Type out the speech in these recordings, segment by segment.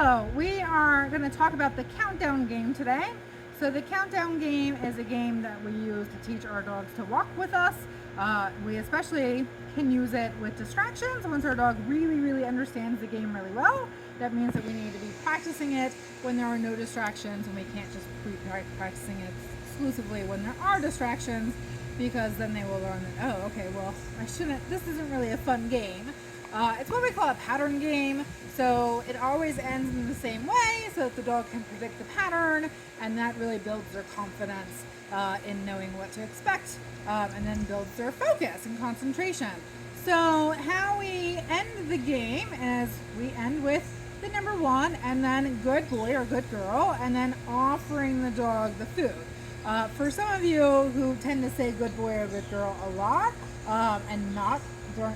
So we are going to talk about the countdown game today. So the countdown game is a game that we use to teach our dogs to walk with us. We especially can use it with distractions. Once our dog really understands the game really well, that means that we need to be practicing it when there are no distractions, and we can't just be practicing it exclusively when there are distractions, because then they will learn that, oh, okay, well, this isn't really a fun game. It's what we call a pattern game, so it always ends in the same way so that the dog can predict the pattern, and that really builds their confidence in knowing what to expect, and then builds their focus and concentration. So how we end the game is we end with the number 1, and then good boy or good girl, and then offering the dog the food. For some of you who tend to say good boy or good girl a lot, and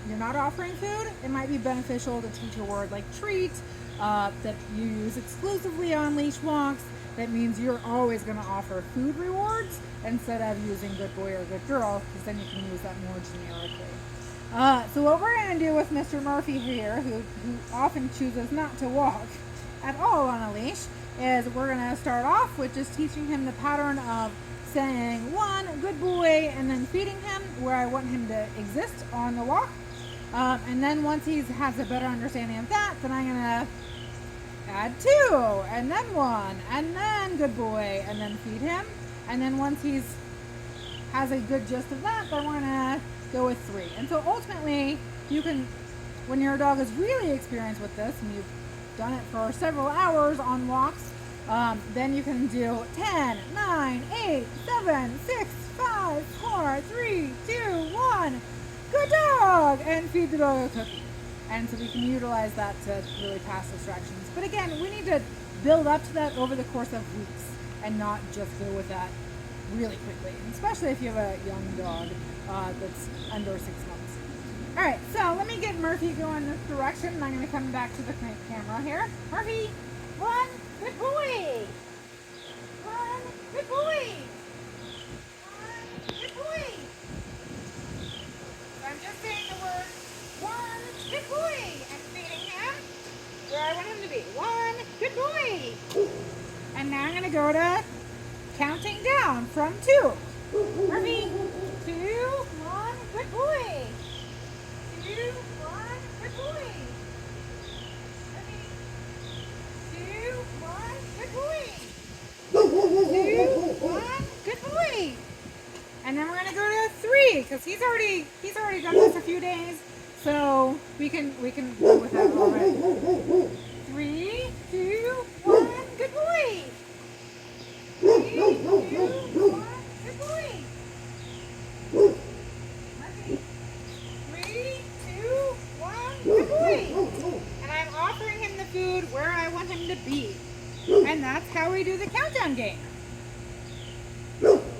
you're not offering food, it might be beneficial to teach a word like treat that you use exclusively on leash walks. That means you're always going to offer food rewards instead of using good boy or good girl, because then you can use that more generically. So what we're going to do with Mr. Murphy here, who often chooses not to walk at all on a leash, is we're going to start off with just teaching him the pattern of saying 1, good boy, and then feeding him where I want him to exist on the walk. And then once he has a better understanding of that, then I'm going to add 2, and then 1, and then good boy, and then feed him. And then once he's has a good gist of that, then we're going to go with 3. And so ultimately, you can, when your dog is really experienced with this, and you've done it for several hours on walks, then you can do 10, 9, 8, 7, 6, 5, 4, 3, 2, 1, good dog, and feed the dog a cookie. And so we can utilize that to really pass distractions. But again, we need to build up to that over the course of weeks and not just go with that really quickly, especially if you have a young dog that's under 6 months. All right, so let me get Murphy going this direction, and I'm going to come back to the camera here. Murphy, 1, good boy. 1, good boy. 1, good boy. So I'm just saying the word 1, good boy, and feeding him where I want him to be. 1, good boy. And now I'm going to go to counting down from 2. Murphy, 2, 1, good boy. 2, 1, good boy. Murphy, 2, 1, good boy. 2, 1, good boy. And then we're gonna go to 3 because he's already done this a few days, so we can go with that already. 3, 2, 1, good boy. 3, 2, 1, good boy. Murphy, 3, 2, 1, good boy. And I'm offering him the food where I want him to be. And that's how we do the countdown game.